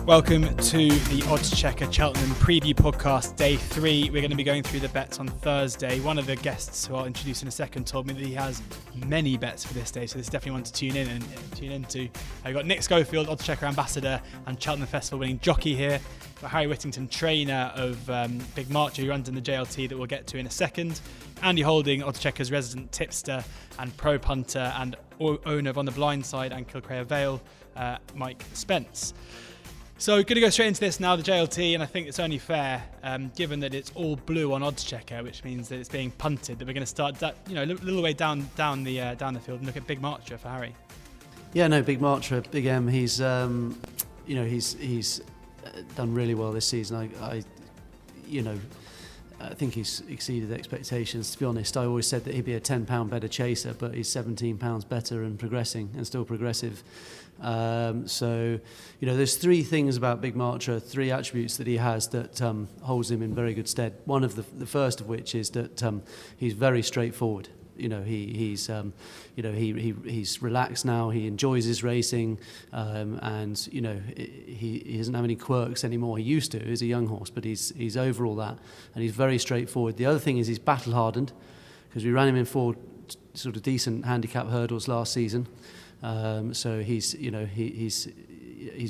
Welcome to the Oddschecker Cheltenham preview podcast, day 3. We're going to be going through the bets on Thursday. One of the guests who I'll introduce in a second told me that he has many bets for this day, so this is definitely one to tune into. I've got Nick Scholfield, Oddschecker ambassador and Cheltenham Festival winning jockey here. We've got Harry Whittington, trainer of Big Marcher, who runs in the JLT that we'll get to in a second. Andy Holding, Oddchecker's resident tipster and pro punter and owner of On the Blind Side and Kilcrea Vale, Mike Spence. So going to go straight into this now, the JLT, and I think it's only fair, given that it's all blue on Oddschecker, which means that it's being punted, that we're going to start, a little way down the field and look at Big Marcher for Harry. Yeah, no, Big Marcher, Big M. He's done really well this season. I think he's exceeded expectations. To be honest, I always said that he'd be a £10 better chaser, but he's £17 better and progressing, and still progressive. There's three things about Big Marcher, three attributes that he has that holds him in very good stead. One of the first of which is that he's very straightforward. He's relaxed now. He enjoys his racing, and he doesn't have any quirks anymore. He used to. He's a young horse, but he's over all that, and he's very straightforward. The other thing is he's battle hardened, because we ran him in 4 sort of decent handicap hurdles last season. So he's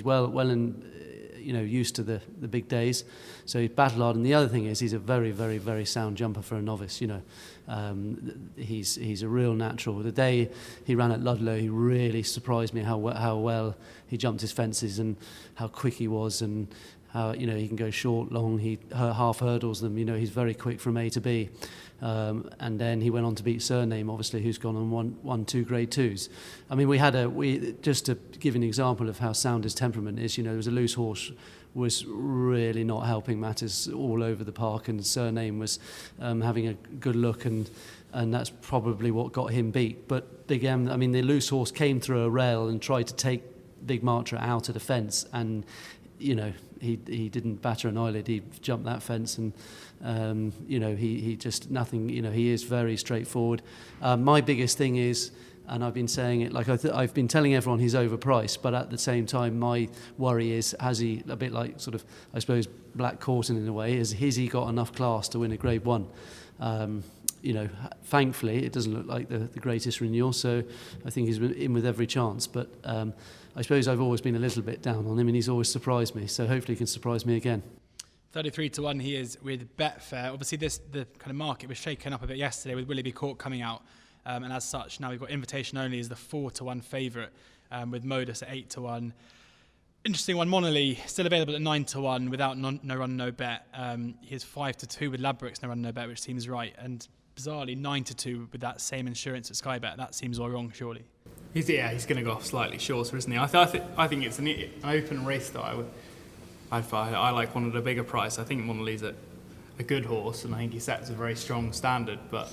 well and used to the big days. So he's battle hard, and the other thing is he's a very, very, very sound jumper for a novice. He's a real natural. The day he ran at Ludlow, he really surprised me how well he jumped his fences and how quick he was, and how he can go short, long. He half hurdles them. He's very quick from A to B. And then he went on to beat Surname, obviously, who's gone and won 2 Grade 2s. I mean, we just to give an example of how sound his temperament is. There was a loose horse was really not helping matters all over the park, and Surname was having a good look, and that's probably what got him beat. But Big M, I mean, the loose horse came through a rail and tried to take Big Marcher out of the fence, and he didn't batter an eyelid. He jumped that fence, and he just nothing. He is very straightforward. My biggest thing is, and I've been saying it, like I've been telling everyone he's overpriced, but at the same time, my worry is, has he, a bit like sort of, I suppose, Black Corton in a way, has he got enough class to win a Grade 1? Thankfully, it doesn't look like the greatest renewal, so I think he's in with every chance. But I suppose I've always been a little bit down on him, and he's always surprised me, so hopefully he can surprise me again. 33-1 he is with Betfair. Obviously, the kind of market was shaken up a bit yesterday with Willoughby Court coming out, and as such, now we've got Invitation Only as the 4-1 favourite, with Modus at 8-1. Interesting one, Monolly, still available at 9-1 without no run, no bet. He is 5-2 with Ladbrokes, no run, no bet, which seems right, and bizarrely 9-2 with that same insurance at Sky Bet. That seems all wrong, surely. He's going to go off slightly shorter, isn't he? I think it's an open race that I like one at a bigger price. I think Monolly's a good horse, and I think he sets a very strong standard, but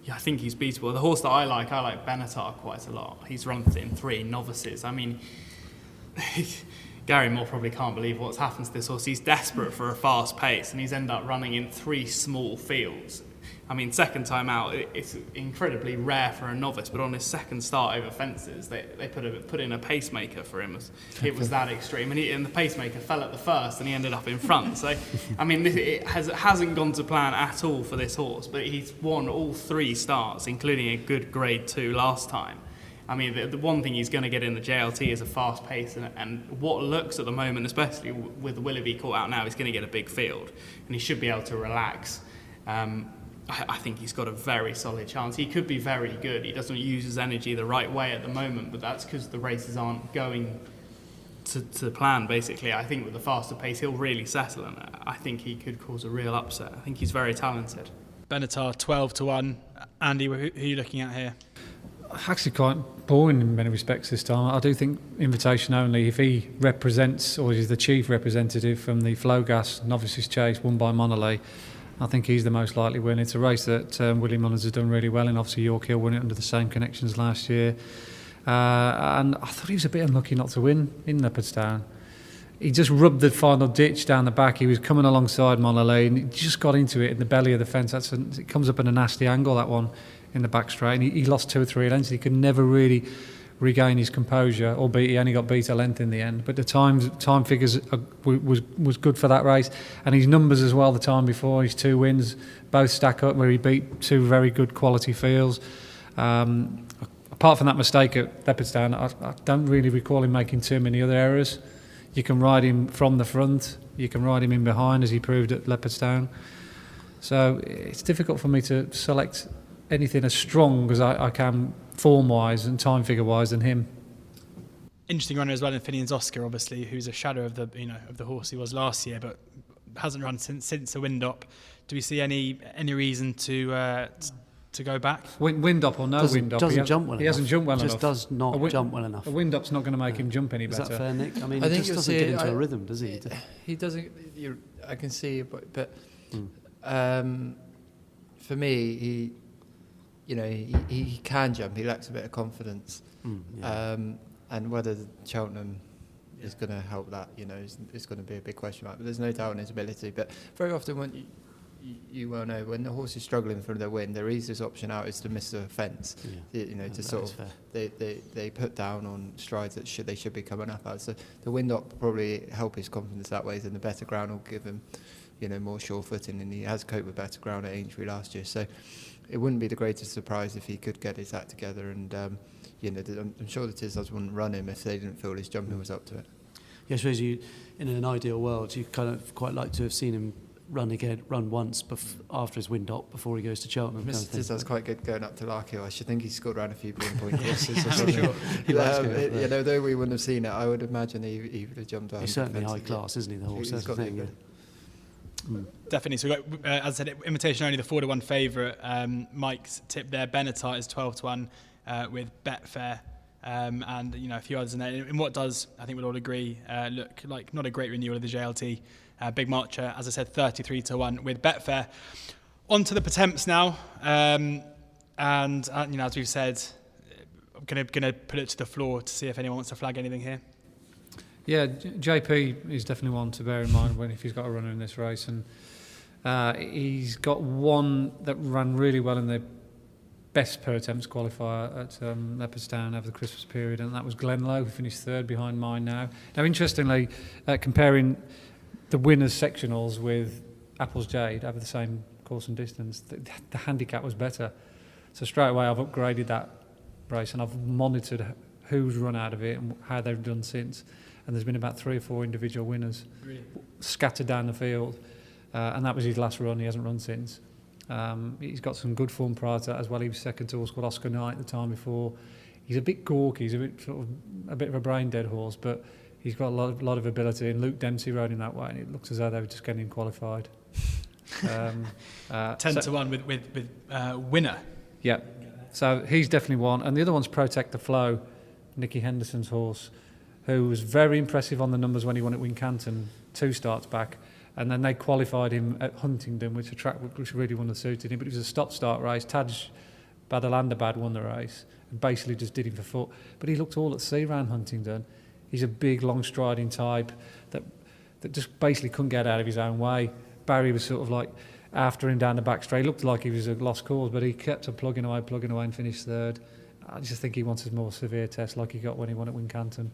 yeah, I think he's beatable. The horse that I like Benatar quite a lot. He's run in 3 novices. I mean, Gary Moore probably can't believe what's happened to this horse. He's desperate for a fast pace, and he's ended up running in 3 small fields. I mean, second time out, it's incredibly rare for a novice, but on his second start over fences, they put in a pacemaker for him. It was that extreme, and the pacemaker fell at the first, and he ended up in front. So, I mean, it hasn't gone to plan at all for this horse, but he's won all 3 starts, including a good Grade 2 last time. I mean, the one thing he's going to get in the JLT is a fast pace, and what looks at the moment, especially with Willoughby caught out now, he's going to get a big field, and he should be able to relax. I think he's got a very solid chance. He could be very good. He doesn't use his energy the right way at the moment, but that's because the races aren't going to plan, basically. I think with the faster pace, he'll really settle, and I think he could cause a real upset. I think he's very talented. Benatar 12-1. Andy, who are you looking at here? Actually quite boring in many respects this time. I do think Invitation Only, if he represents, or is the chief representative from the Flowgas Novices Chase won by Monolly, I think he's the most likely win. It's a race that William Mullins has done really well in. Obviously, York Hill won it under the same connections last year. And I thought he was a bit unlucky not to win in Leopardstown. He just rubbed the final ditch down the back. He was coming alongside Monolly and he just got into it in the belly of the fence. It comes up in a nasty angle, that one, in the back straight. And he lost 2 or 3 lengths. He could never really regain his composure, albeit he only got beat a length in the end. But the time figures was good for that race, and his numbers as well. The time before, his 2 wins both stack up where he beat 2 very good quality fields. Apart from that mistake at Leopardstown, I don't really recall him making too many other errors. You can ride him from the front, you can ride him in behind, as he proved at Leopardstown. So it's difficult for me to select anything as strong as I can form-wise and time figure-wise than him. Interesting runner as well in Finian's Oscar, obviously, who's a shadow of the horse he was last year, but hasn't run since the wind up. Do we see any reason to go back? Wind up or no wind up, doesn't jump well enough. He hasn't jumped well enough. Just does not jump well enough. A wind up's not going to make him jump any better. Is that fair, Nick? I mean, I he think just doesn't get into a rhythm, does he? He doesn't. I can see, but for me, he can jump. He lacks a bit of confidence, and whether Cheltenham is going to help that, is going to be a big question mark. But there's no doubt in his ability. But very often, when you well know, when the horse is struggling for the win, their easiest option out is to miss the fence. To sort of they put down on strides that they should be coming up at. So the wind up probably help his confidence that way, and the better ground will give him more sure footing, and he has coped with better ground at Aintree last year. So it wouldn't be the greatest surprise if he could get his act together, and I'm sure the Tizzards wouldn't run him if they didn't feel his jumping was up to it. Yeah, I suppose in an ideal world, you kind of quite like to have seen him run once after his wind up before he goes to Cheltenham. Mr. Tizzard's quite good going up to Larkhill. I should think he's scored around a few point courses. Sure. He likes going up though we wouldn't have seen it, I would imagine he would have jumped out. He's certainly high class, isn't he, the horse? That's the thing. Definitely. So we've got, as I said, invitation only, the 4-1 favourite. Mike's tip there. Benatar is 12-1 with Betfair. And a few others in there. In what does, I think we'll all agree, look like not a great renewal of the JLT. Big Marcher, as I said, 33-1 with Betfair. On to the Potenza now, as we've said, I'm gonna put it to the floor to see if anyone wants to flag anything here. Yeah, JP is definitely one to bear in mind if he's got a runner in this race, and he's got one that ran really well in the best per attempts qualifier at Leopardstown over the Christmas period, and that was Glenlow, who finished 3rd behind mine now. Now, interestingly, comparing the winners' sectionals with Apple's Jade over the same course and distance, the handicap was better. So straight away I've upgraded that race, and I've monitored who's run out of it and how they've done since. And there's been about 3 or 4 individual winners scattered down the field, and that was his last run. He hasn't run since. He's got some good form prior to that as well. He was second to a horse called Oscar Knight the time before. He's a bit gawky. He's a bit of a brain dead horse, but he's got a lot of ability. And Luke Dempsey rode him that way, and it looks as though they were just getting him qualified. 10-1 with Winner. Yeah, so he's definitely one. And the other one's Protect the Flow, Nicky Henderson's horse, who was very impressive on the numbers when he won at Wincanton 2 starts back. And then they qualified him at Huntingdon, which a track which really wouldn't have suited him. But it was a stop-start race. Taj Badalandabad won the race and basically just did him for foot. But he looked all at sea round Huntingdon. He's a big, long-striding type that just basically couldn't get out of his own way. Barry was sort of like after him down the back straight. He looked like he was a lost cause, but he kept on plugging away and finished 3rd. I just think he wants a more severe test like he got when he won at Wincanton.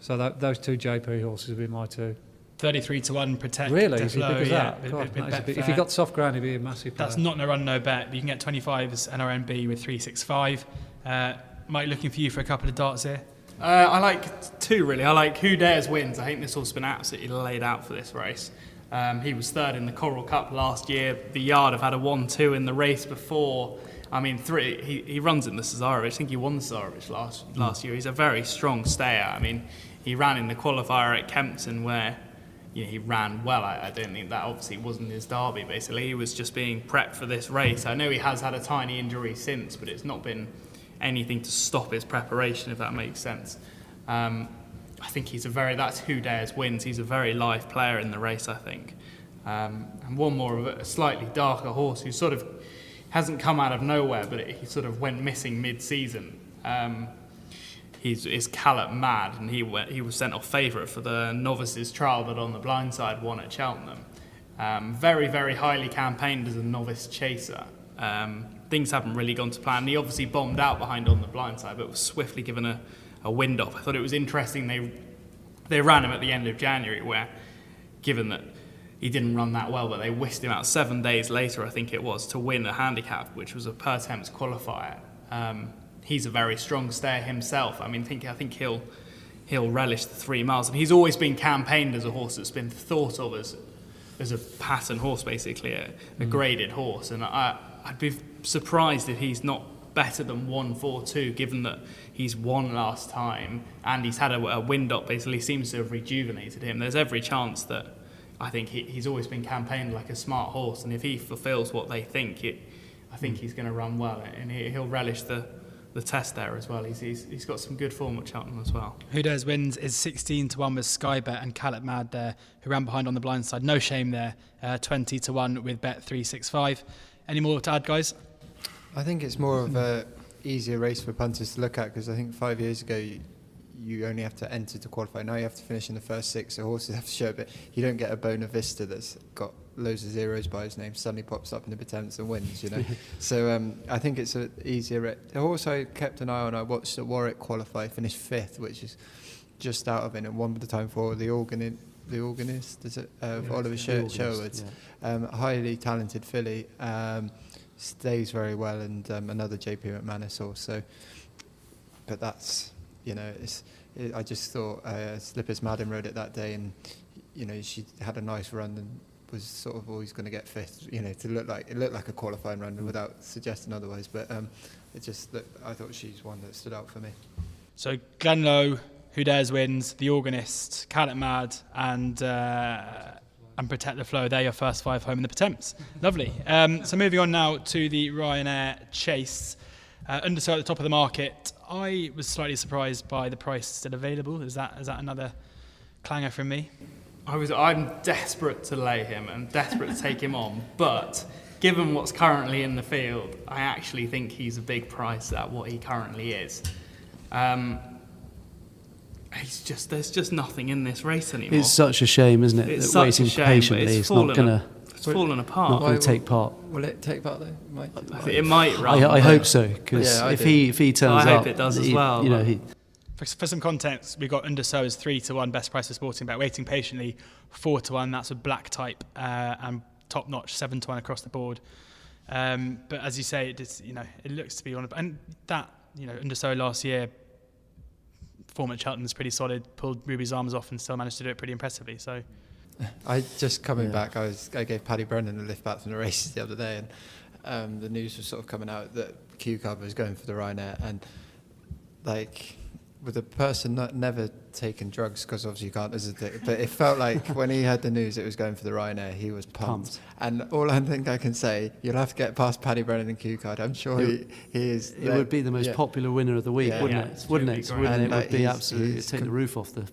So those 2 JP horses have been my 2. 33-1 Protect. Really? The Is he Flow, big as yeah, that? God, with if he got soft ground, he'd be a massive player. That's not no run, no bet. But you can get 25s NRNB with 365. Mike, looking for you for a couple of darts here. I like 2 really. I like Who Dares Wins. I think this horse has been absolutely laid out for this race. He was 3rd in the Coral Cup last year. The Yard have had a 1-2 in the race before. I mean, 3. He runs in the Cesarovich. I think he won the Cesarovich last year. He's a very strong stayer. I mean, he ran in the qualifier at Kempton where he ran well. I don't think that obviously wasn't his derby, basically. He was just being prepped for this race. I know he has had a tiny injury since, but it's not been anything to stop his preparation, if that makes sense. I think that's Who Dares Wins. He's a very live player in the race, I think. And one more of a slightly darker horse who sort of hasn't come out of nowhere, but he sort of went missing mid-season. He's Callop Mad, and he was sent off favourite for the Novices trial that on the blind side won at Cheltenham. Very, very highly campaigned as a novice chaser. things haven't really gone to plan. He obviously bombed out behind on the blind side, but was swiftly given a wind off. I thought it was interesting they ran him at the end of January, where, given that he didn't run that well, but they whisked him out 7 days later, I think it was, to win a handicap, which was a per temps qualifier. He's a very strong stayer himself. I think he'll relish the 3 miles, and he's always been campaigned as a horse that's been thought of as a pattern horse, basically a graded horse, and I'd be surprised if he's not better than 142, given that he's won last time and he's had a wind up, basically seems to have rejuvenated him. There's every chance that I think he's always been campaigned like a smart horse, and if he fulfills what they think, I think he's going to run well, and he'll relish the test there as well. He's got some good form at Cheltenham as well. Who Dares Wins is 16-1 with Skybet and Calvados there, who ran behind on the blind side. No shame there. 20-1 with Bet365. Any more to add, guys? I think it's more of a easier race for punters to look at, because I think 5 years ago you only have to enter to qualify. Now you have to finish in the first 6. So horses have to show a bit. You don't get a Bona Vista that's got loads of zeros by his name, suddenly pops up in the Potenza and wins, So I think it's an easier race. The horse I kept an eye on, I watched at Warwick qualify, finished 5th, which is just out of it, and won by the time for the organist, is it, Oliver Sherwood. Highly talented filly, stays very well, and another JP McManus horse. So, but that's, I just thought Slippers Madden rode it that day, and she had a nice run and was sort of always going to get 5th. It looked like a qualifying run without suggesting otherwise. But I thought she's one that stood out for me. So Glenlow, Who Dares Wins, The Organist, Cat Mad, and Protect the Flow. They're your first 5 home in the Potenza. Lovely. So moving on now to the Ryanair Chase. Undersold at the top of the market. I was slightly surprised by the price still available. Is that another clanger from me? I'm desperate to lay him and desperate to take him on, but given what's currently in the field, I actually think he's a big price at what he currently is. There's just nothing in this race anymore. It's such a shame, isn't it? It's that such waiting a shame, patiently, it's not going to. It's fallen apart. Not going to take part. Will it take part though? It might run. I hope so, because if he turns up, I hope it does as well. For some context, we've under Undersow's 3-1 best price for Sporting Bet, waiting patiently 4-1. That's with black type and top notch 7-1 across the board. But as you say, it looks to be on. And that Undersow last year, form at Cheltenham is pretty solid. Pulled Ruby's arms off and still managed to do it pretty impressively. So, I just coming back. I gave Paddy Brennan a lift back from the races the other day, and the news was sort of coming out that Q Cub was going for the Ryanair, and with a person not never taken drugs, because obviously you can't as a dick, but it felt like when he heard the news it was going for the Ryanair, he was pumped. And all I think I can say, you'll have to get past Paddy Brennan and Q-Card. I'm sure he is. It would be the most popular winner of the week, wouldn't it? Wouldn't it? And it would be absolutely take the roof off the.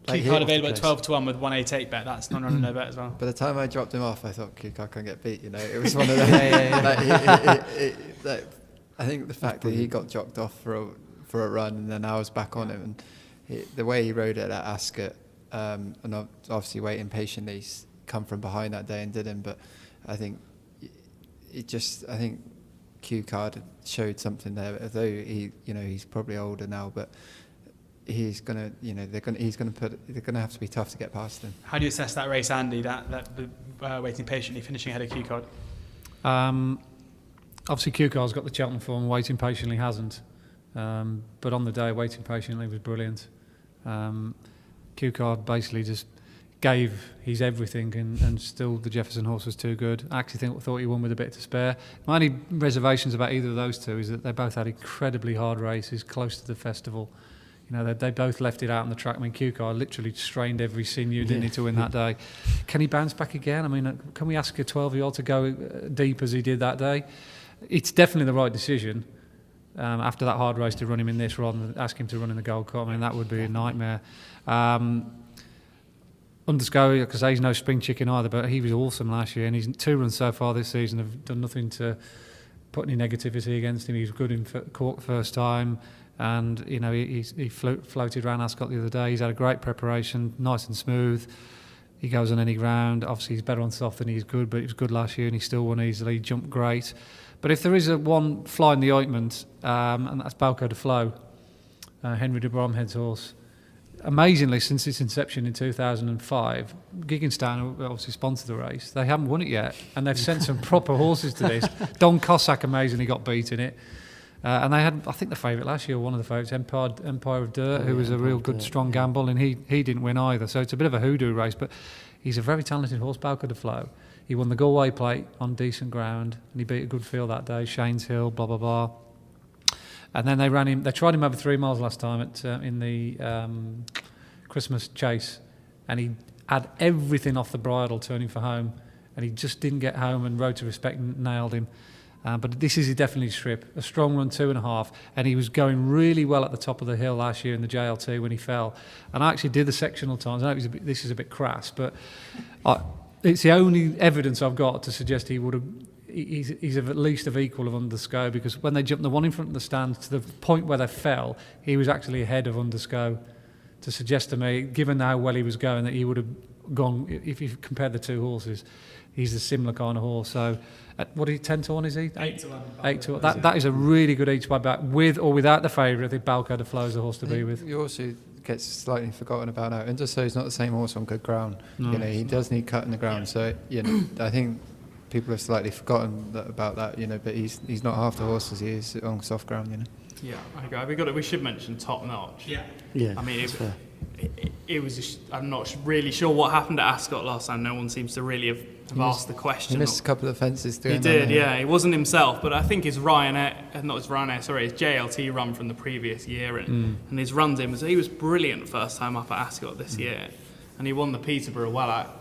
Q-Card available at 12-1 with 188 bet. That's not running no bet as well. By the time I dropped him off, I thought Q-Card can't get beat. It was one of them. I think the fact that he got jocked off for a run, and then I was back on him, and the way he rode it at Ascot, and obviously waiting patiently, he's come from behind that day and did him. But I think I think Q Card showed something there. Although he's probably older now, but he's gonna they're gonna have to be tough to get past him. How do you assess that race, Andy? That waiting patiently, finishing ahead of Q Card. Obviously, Q Card's got the Cheltenham form. Waiting patiently hasn't. But on the day, waiting patiently was brilliant. Q-Card basically just gave his everything, and still the Jefferson horse was too good. I actually thought he won with a bit to spare. My only reservations about either of those two is that they both had incredibly hard races close to the festival. They both left it out on the track. I mean, Q-Card literally strained every sinew, didn't he, to win that day. Can he bounce back again? I mean, can we ask a 12-year-old to go deep as he did that day? It's definitely the right decision. After that hard race, to run him in this rather than ask him to run in the Gold Cup, I mean, that would be a nightmare. Underscore, because he's no spring chicken either, but he was awesome last year, and his 2 runs so far this season have done nothing to put any negativity against him. He was good in Cork first time, and he floated around Ascot the other day. He's had a great preparation, nice and smooth. He goes on any ground. Obviously, he's better on soft than he's good, but he was good last year, and he still won easily. He jumped great. But if there is a one fly in the ointment, and that's Balco de Flo, Henry de Bromhead's horse. Amazingly, since its inception in 2005, Gigginstown obviously sponsored the race. They haven't won it yet, and they've sent some proper horses to this. Don Cossack amazingly got beat in it. And they had, I think, the favourite last year, one of the favourites, Empire of Dirt, who was a real good, strong gamble, and he didn't win either. So it's a bit of a hoodoo race, but he's a very talented horse, Balco de Flo. He won the Galway Plate on decent ground, and he beat a good field that day, Shane's Hill, blah, blah, blah. And then they tried him over 3 miles last time in the Christmas Chase, and he had everything off the bridle turning for home, and he just didn't get home, and Road to Respect nailed him. But this is definitely his trip. A strong run, 2.5, and he was going really well at the top of the hill last year in the JLT when he fell. And I actually did the sectional times. I know this is a bit crass, but it's the only evidence I've got to suggest he would have. He's at least of equal of Undersco, because when they jumped the one in front of the stand to the point where they fell, he was actually ahead of Undersco, to suggest to me, given how well he was going, that he would have gone, if you compared the two horses, he's a similar kind of horse. So, what is he, 10 to 1 is he? 8 to 1. 8 to 1. That is a really good each way back, with or without the favourite. I think Balco de Flo is the horse to be with. You also gets slightly forgotten about now. Undersco is not the same horse on good ground. No. He does need cut in the ground. So, I think people have slightly forgotten about that, but he's not half the horse as he is on soft ground, Yeah, I agree. We should mention Top Notch. Yeah. I mean, it was. I'm not really sure what happened at Ascot last time. No one seems to really have asked the question. He missed a couple of fences. He did, yeah. It wasn't himself, but I think his JLT run from the previous year, and his runs in he was brilliant first time up at Ascot this year, and he won the Peterborough well.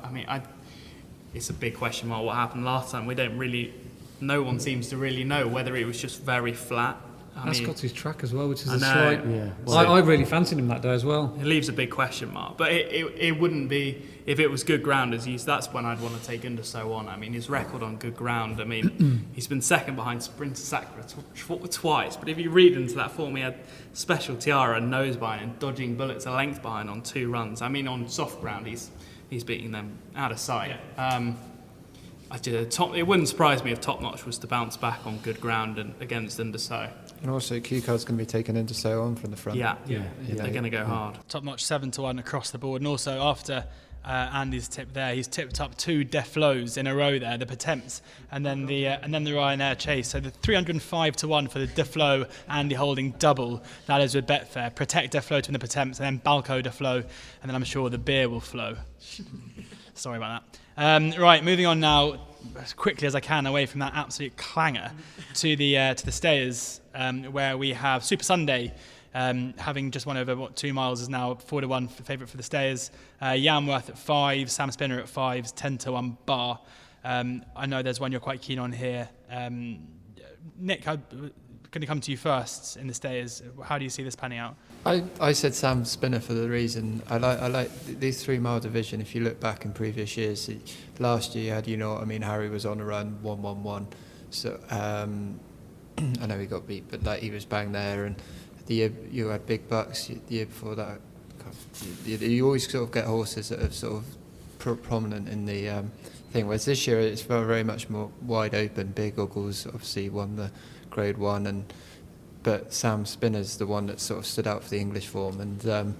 It's a big question mark what happened last time. No one seems to really know whether it was just very flat. Ascot's his track as well, which is I really fancied him that day as well. It leaves a big question mark, but it wouldn't be, if it was good ground as used, that's when I'd want to take Underso on. His record on good ground, he's been second behind Sprinter Sacra twice, but if you read into that form, he had Special Tiara and nose behind and Dodging Bullets a length behind on 2 runs. On soft ground, he's beating them out of sight. It wouldn't surprise me if Top Notch was to bounce back on good ground and against Underso. And also, Q-Card's going to be taking Underso on from the front. Yeah. They're going to go hard. Top Notch 7 to 1 across the board, and also after Andy's tip there, he's tipped up 2 Deflos in a row there, the Potenza and then the Ryanair Chase. So the 305 to 1 for the Deflo, Andy holding double. That is with Betfair. Protect Deflo to win the Potenza, and then Balco Deflo, and then I'm sure the beer will flow. Sorry about that. Right, moving on now, as quickly as I can, away from that absolute clanger to the stayers, where we have Super Sunday, having just won over 2 miles, is now 4 to 1 favourite for the stayers. Yamworth at 5, Sam Spinner at 5, 10 to 1 bar. I know there's one you're quite keen on here. Nick, I'm going to come to you first in the stayers. How do you see this panning out? I said Sam Spinner for the reason I like these 3 mile division. If you look back in previous years, last year you had, Harry was on a run 1-1-1. So I know he got beat, but he was bang there. And the year you had Big Bucks, the year before that, you always sort of get horses that are sort of prominent in the thing. Whereas this year it's very much more wide open. Big Uggles obviously won the Grade 1, but Sam Spinner's the one that sort of stood out for the English form, and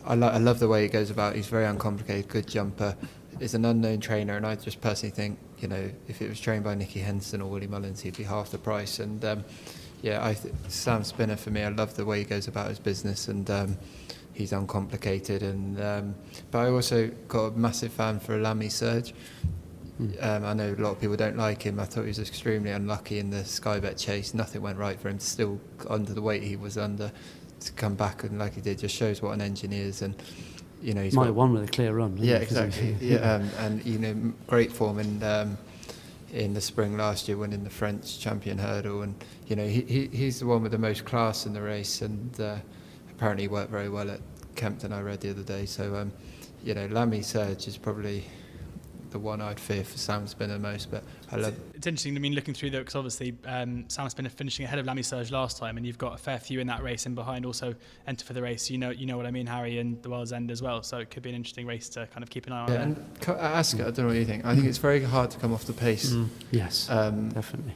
I love the way he goes about. He's very uncomplicated, good jumper. Is an unknown trainer, and I just personally think, if it was trained by Nicky Henson or Willie Mullins, he'd be half the price. And Sam Spinner for me, I love the way he goes about his business, and he's uncomplicated. And but I also got a massive fan for Lamy Surge. I know a lot of people don't like him. I thought he was extremely unlucky in the Sky Bet Chase. Nothing went right for him. Still under the weight he was under, to come back and like he did just shows what an engine he is. And he's might have won with a clear run. Yeah, exactly. And great form in the spring last year, winning the French Champion Hurdle. And he's the one with the most class in the race. And apparently he worked very well at Kempton. I read the other day. So Lamy Surge is probably the one I'd fear for Sam Spinner most. But I love. It's interesting. I mean, looking through that, because obviously Sam Spinner finishing ahead of Lamy Surge last time, and you've got a fair few in that race in behind also enter for the race. You know what I mean, Harry, and the World's End as well. So it could be an interesting race to kind of keep an eye on. Yeah, and Ascot, I don't know what you think. I think it's very hard to come off the pace. Yes, definitely.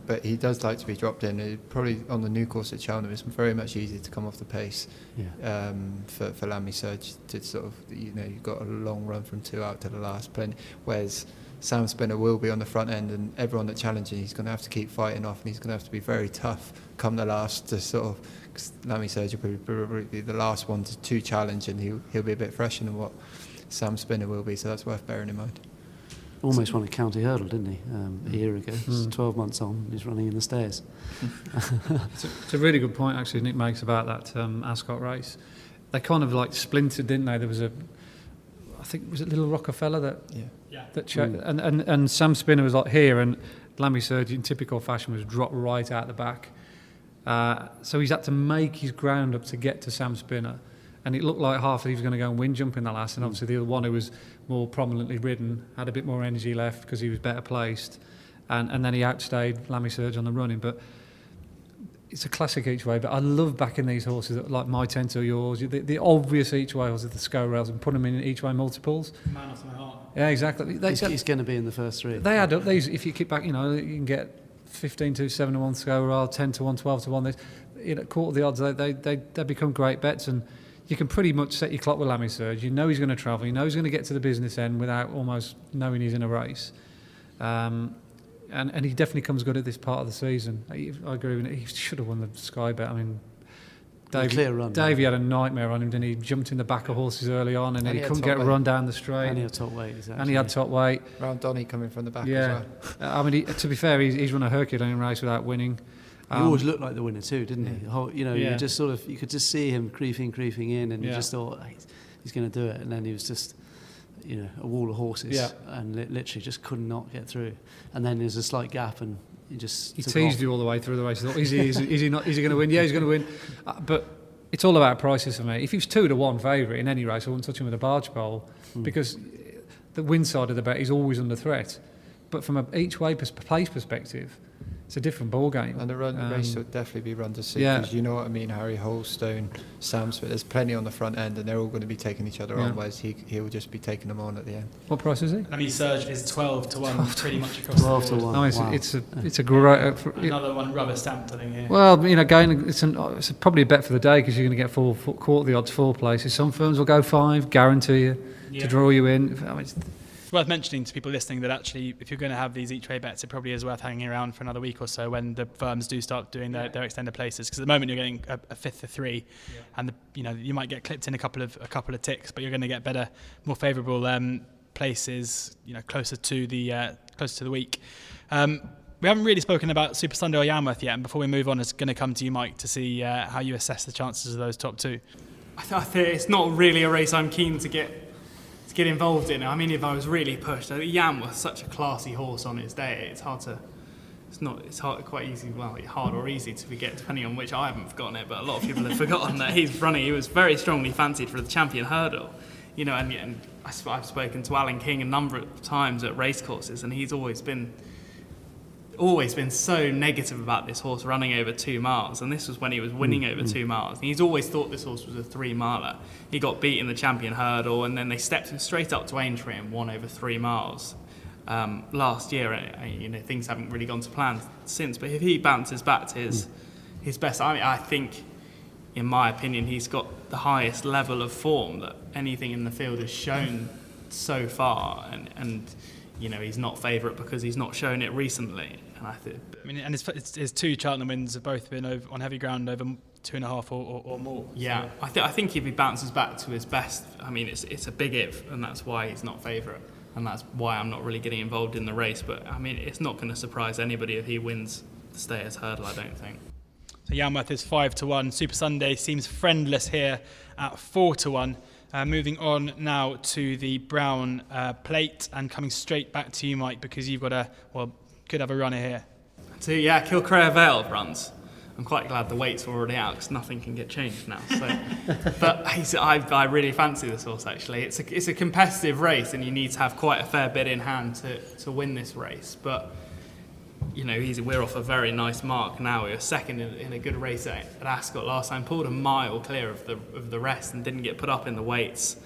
But he does like to be dropped in. Probably on the new course at Cheltenham, it's very much easier to come off the pace. Yeah. For Lamy Surge to sort of, you've got a long run from 2 out to the last plenty, whereas Sam Spinner will be on the front end, and everyone that challenges, he's going to have to keep fighting off, and he's going to have to be very tough come the last to sort of, because Lamy Surge will probably be the last one to challenge, and he'll be a bit fresher than what Sam Spinner will be, so that's worth bearing in mind. Almost won a county hurdle, didn't he, a year ago? 12 months on, he's running in the stairs. It's a really good point, actually, Nick makes about that Ascot race. They kind of like splintered, didn't they? There was I think, was it Little Rockefeller and Sam Spinner was like here, and Lamy Surge in typical fashion was dropped right out the back. So he's had to make his ground up to get to Sam Spinner. And it looked like half that he was going to go and win jump in the last, and obviously the other one who was more prominently ridden had a bit more energy left because he was better placed, and then he outstayed Lamy Surge on the running. But it's a classic each way. But I love backing these horses that, like My Tent or Yours, the obvious each way horses, the Sco Rails, and put them in each way multiples. Man off my heart. Yeah, exactly. He's going to be in the first three. They add up. These, if you keep back, you can get 15 to 7 to 1 Sco Rail, 10 to 1, 12 to 1. Quarter of the odds, they become great bets, and you can pretty much set your clock with Lamy Surge. You know he's going to travel. You know he's going to get to the business end without almost knowing he's in a race. And he definitely comes good at this part of the season. I agree with it. He should have won the Sky Bet. I mean, Davey had a nightmare on him, didn't he? Jumped in the back of horses early on, and then he couldn't get a run down the straight. And he had top weight, exactly. And he had top weight. Round Donny coming from the back as well. I mean, to be fair, he's run a Herculean race without winning. He always looked like the winner too, didn't he? You just sort of, you could just see him creeping in, and you just thought he's going to do it, and then he was just, a wall of horses, and literally just could not get through. And then there's a slight gap, and he teased you all the way through the race. He thought, is he going to win? Yeah, he's going to win. But it's all about prices for me. If he was 2 to 1 favourite in any race, I wouldn't touch him with a barge pole, because the win side of the bet is always under threat. But from each way place perspective, it's a different ball game. And the race will definitely be run to see, because you know what I mean, Harry Holstone, Sam Smith, there's plenty on the front end, and they're all going to be taking each other on, whereas he'll just be taking them on at the end. What price is he? Lamy Surge is 12 to 1 pretty much across 12 the board. to 1. No, it's a great... Another one rubber stamped, I think, here. Well, again, it's probably a bet for the day, because you're going to get quarter of the odds 4 places. Some firms will go 5, guarantee you, to draw you in. I mean, it's worth mentioning to people listening that actually, if you're going to have these each way bets, it probably is worth hanging around for another week or so when the firms do start doing their extended places. Because at the moment you're getting a fifth of 3, and you might get clipped in a couple of ticks, but you're going to get better, more favourable places, closer to the week. We haven't really spoken about Super Sunday or Yarmouth yet, and before we move on, it's going to come to you, Mike, to see how you assess the chances of those top 2. I think it's not really a race I'm keen to get involved in. I mean, if I was really pushed, Yam was such a classy horse on his day. It's hard, quite easy. Well, hard or easy to forget, depending on which. I haven't forgotten it, but a lot of people have forgotten that he's running. He was very strongly fancied for the Champion Hurdle, and I've spoken to Alan King a number of times at racecourses, and he's always been so negative about this horse running over 2 miles, and this was when he was winning over 2 miles. And he's always thought this horse was a 3-miler. He got beat in the Champion Hurdle, and then they stepped him straight up to Aintree and won over 3 miles last year. Things haven't really gone to plan since. But if he bounces back to his best, I think, in my opinion, he's got the highest level of form that anything in the field has shown so far, and he's not favourite because he's not shown it recently. And his 2 Cheltenham wins have both been on heavy ground over 2.5 or more. Yeah, so. I think if he bounces back to his best, it's a big if, and that's why he's not favourite, and that's why I'm not really getting involved in the race. But it's not going to surprise anybody if he wins the Stayers Hurdle, I don't think. So Yarmouth is 5 to 1. Super Sunday seems friendless here at 4 to 1. Moving on now to the Brown Plate, and coming straight back to you, Mike, because you've got could have a runner here. Kilcrea Vale runs. I'm quite glad the weights were already out because nothing can get changed now. So, but I really fancy this horse actually. It's a competitive race and you need to have quite a fair bit in hand to win this race. But you know, we're off a very nice mark now. We were second in a good race at Ascot last time, pulled a mile clear of the rest and didn't get put up in the weights.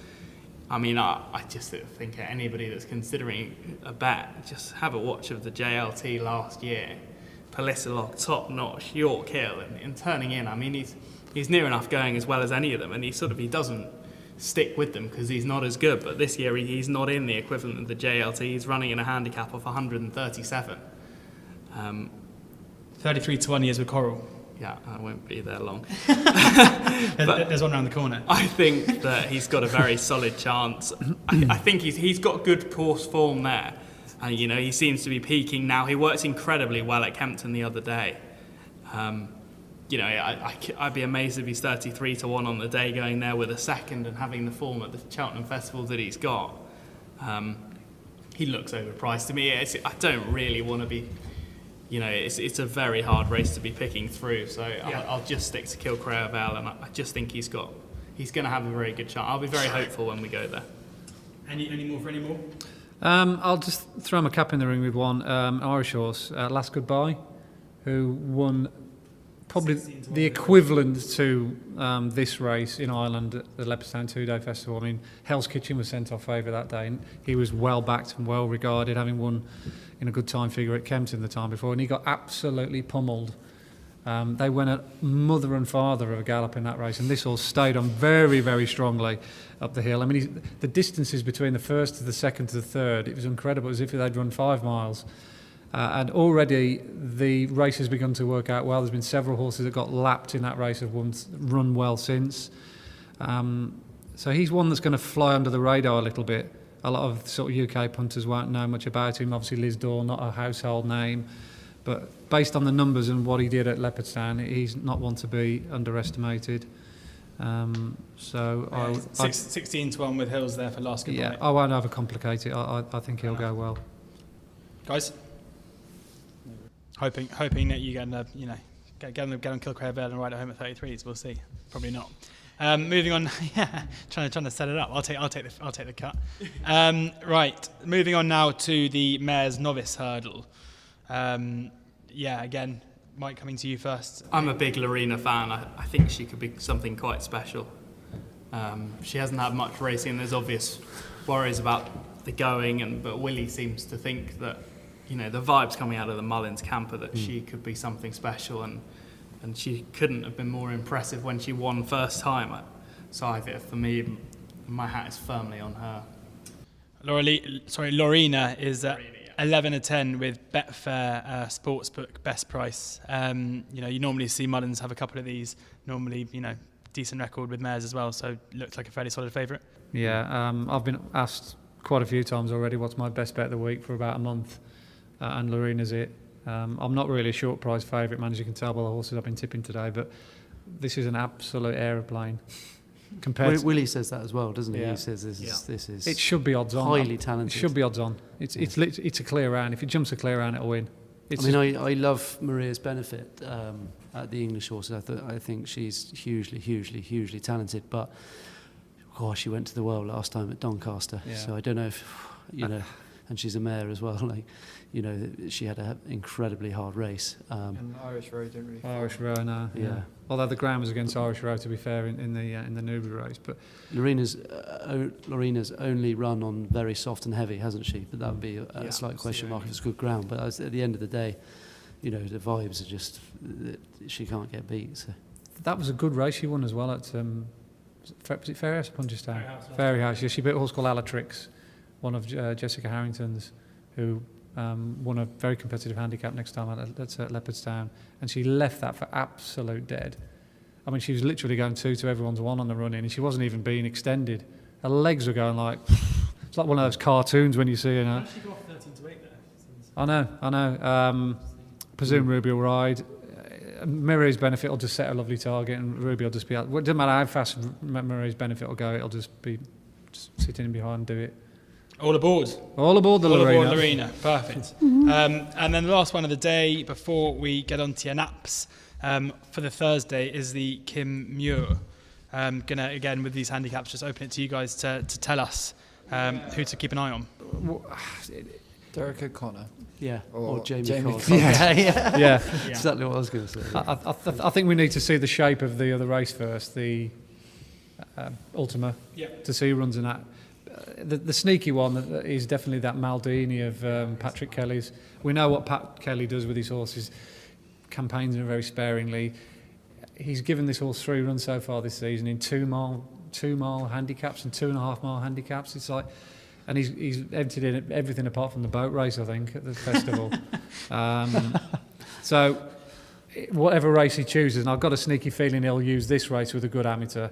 I mean, I just think anybody that's considering a bet, just have a watch of the JLT last year. Palissalog, top notch, York Hill, and turning in. I mean, he's near enough going as well as any of them, and he doesn't stick with them because he's not as good. But this year he's not in the equivalent of the JLT. He's running in a handicap of 137. 33 to 1 years with Coral. Yeah, I won't be there long. There's one around the corner. I think that he's got a very solid chance. I think he's got good course form there. And, you know, he seems to be peaking now. He worked incredibly well at Kempton the other day. You know, I'd be amazed if he's 33 to 1 on the day going there with a second and having the form at the Cheltenham Festival that he's got. He looks overpriced to me. I don't really want to be... You know, it's a very hard race to be picking through, so I'll just stick to Kilcreavale, and I just think he's going to have a very good chance. I'll be very hopeful when we go there. Any more? I'll just throw my cap in the ring with one Irish horse, Last Goodbye, who won probably the equivalent to this race in Ireland at the Leopardstown 2-day festival. I mean, Hell's Kitchen was sent off favourite that day, and he was well backed and well regarded, having won in a good time figure at Kempton the time before, and he got absolutely pummeled. They went at mother and father of a gallop in that race, and this horse stayed on very, very strongly up the hill. I mean, the distances between the first to the second to the third, it was incredible, as if they'd run 5 miles. And already the race has begun to work out well. There's been several horses that got lapped in that race, have run well since. So he's one that's going to fly under the radar a little bit. A lot of sort of UK punters won't know much about him. Obviously, Liz Daw, not a household name. But based on the numbers and what he did at Leopardstown, he's not one to be underestimated. 16 to 1 with Hills there for Last Goodbye. Yeah, I won't overcomplicate it. I think he'll go well. Guys? Hoping that you get on Kilcreavale and ride at home at 33s. We'll see. Probably not. Moving on, trying to set it up. I'll take the cut. Right, moving on now to the Mayor's Novice Hurdle. Again, Mike, coming to you first. I'm a big Lorena fan. I think she could be something quite special. She hasn't had much racing. There's obvious worries about the going, but Willie seems to think that, you know, the vibes coming out of the Mullins camper that she could be something special, and she couldn't have been more impressive when she won first time. So for me, my hat is firmly on her. Lorena is 11 to 10 with Betfair Sportsbook best price. You know, you normally see Mullins have a couple of these. Normally, you know, decent record with mares as well. So looks like a fairly solid favourite. Yeah, I've been asked quite a few times already what's my best bet of the week for about a month, and Lorena's it. I'm not really a short price favourite, man, as you can tell by the horses I've been tipping today, but this is an absolute aeroplane. Willie says that as well, doesn't he? Yeah. He says this is. It should be odds on. Highly talented. It should be odds on. It's a clear round. If it jumps a clear round, it'll win. I love Maria's Benefit at the English horses. I think she's hugely talented. But she went to the World last time at Doncaster. Yeah. So I don't know if and she's a mare as well. She had an incredibly hard race. And Irish Row didn't really. Irish Row, no. Yeah. Although the ground was against Irish Row, to be fair, in the Newbury race, but Lorena's only run on very soft and heavy, hasn't she? But that would be a slight question mark if it's good ground. But at the end of the day, the vibes are just she can't get beat. So. That was a good race she won as well at was it Fairhouse or Punchestown? Fairhouse. Yeah, she beat a horse called Alatrix, one of Jessica Harrington's, who won a very competitive handicap next time at Leopardstown, and she left that for absolute dead. I mean, she was literally going 2 to everyone's 1 on the run in, and she wasn't even being extended. Her legs were going like, it's like one of those cartoons when you see her. How did she go off 13 to 8 there? I know. Presume Ruby will ride. Marie's Benefit will just set a lovely target, and Ruby will just be out. It doesn't matter how fast Marie's Benefit will go, it'll just be sitting in behind and do it. All aboard. All aboard the Lorena. All aboard Lorena. Perfect. And then the last one of the day before we get on to your naps. For the Thursday is the Kim Muir. Gonna, again, with these handicaps, just open it to you guys to tell us who to keep an eye on. Derek O'Connor. Yeah, Or or Jamie Jamie Cox. Cox. Yeah. Exactly what I was going to say. I think we need to see the shape of the other race first, the Ultima, to see who runs in that. The sneaky one is definitely that Maldini of Patrick Kelly's. We know what Pat Kelly does with his horses, campaigns them very sparingly. He's given this horse 3 runs so far this season in 2 mile handicaps and 2.5 mile handicaps. It's like, and he's entered in everything apart from the boat race, I think, at the festival. So whatever race he chooses, and I've got a sneaky feeling he'll use this race with a good amateur.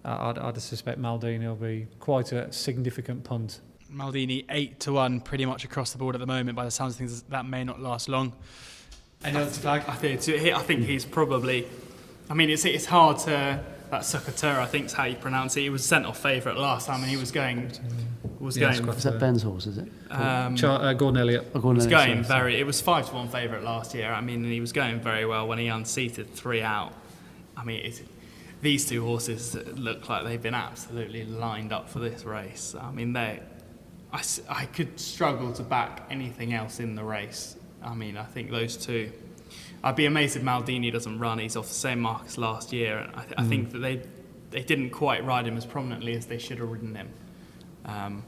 I'd suspect Maldini will be quite a significant punt. Maldini 8-1 pretty much across the board at the moment. By the sounds of things, that may not last long. Any other flag? I think he's probably. I mean, it's hard to. That Succateur, I think is how you pronounce it. He was sent off favourite last time, and he was going. Is that Ben's horse? Is it? Gordon Elliott. Was going very. It was 5-1 favourite last year. I mean, and he was going very well when he unseated 3 out. I mean, these 2 horses look like they've been absolutely lined up for this race. I mean, I could struggle to back anything else in the race. I mean, I think those 2. I'd be amazed if Maldini doesn't run. He's off the same mark as last year. And I think that they didn't quite ride him as prominently as they should have ridden him. And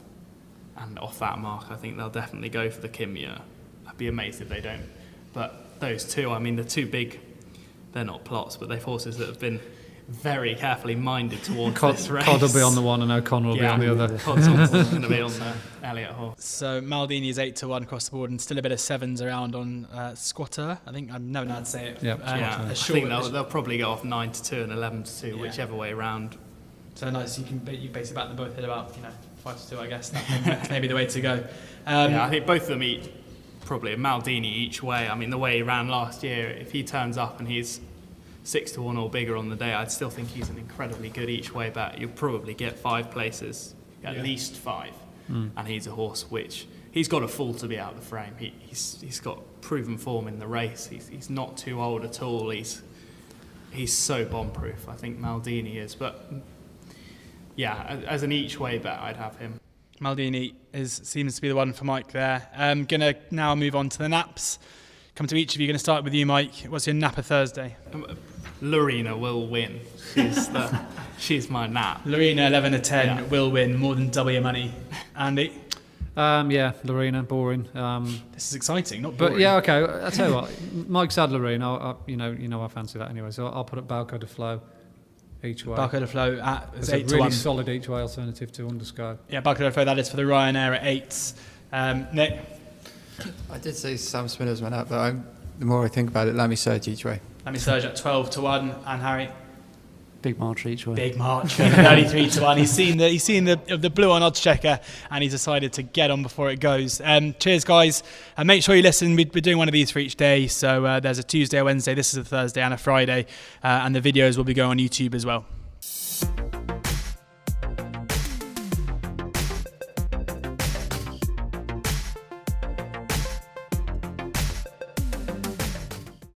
off that mark, I think they'll definitely go for the Kim Muir. I'd be amazed if they don't. But those 2, I mean, they're too big. They're not plots, but they're horses that have been very carefully minded towards this race. Codd will be on the one and O'Connor will be on the other. Codd's going to be on the Elliott horse. So Maldini is 8-1 across the board, and still a bit of 7s around on Squatter. I think I've never known how to say it. I think they'll probably go off 9-2 and 11-2, whichever way around. So nice, you basically back them both at about 5-2, I guess. That's maybe the way to go. I think both of them probably a Maldini each way. I mean, the way he ran last year, if he turns up and he's 6-1 or bigger on the day, I'd still think he's an incredibly good each way bet. You'll probably get 5 places, at least 5. And he's a horse which he's got a full to be out of the frame. He's got proven form in the race. He's not too old at all. He's so bomb-proof. I think Maldini is, but yeah, as an each way bet, I'd have him. Maldini seems to be the one for Mike there. Gonna now move on to the naps. Come to each of you. Going to start with you, Mike. What's your napper Thursday? Lorena will win. She's my nap. Lorena 11-10 will win, more than double your money. Andy? Lorena, boring. This is exciting, not boring. But yeah, okay. I'll tell you what. Mike's had Lorena. You know I fancy that anyway. So I'll put up Balco de Flow each way. Balco de Flow at it's 8-1. a really solid each way alternative to Undersky. Yeah, Balco de Flow. That is for the Ryanair at 8. Nick? I did say Sam Spinners went up, but the more I think about it, Lammy Surge each way. Lammy Surge at 12-1, and Harry? Big March each way. Big March, 33-1. He's seen the blue on Oddschecker, and he's decided to get on before it goes. Cheers, guys. And make sure you listen. We're doing one of these for each day. So there's a Tuesday, a Wednesday. This is a Thursday and a Friday, and the videos will be going on YouTube as well.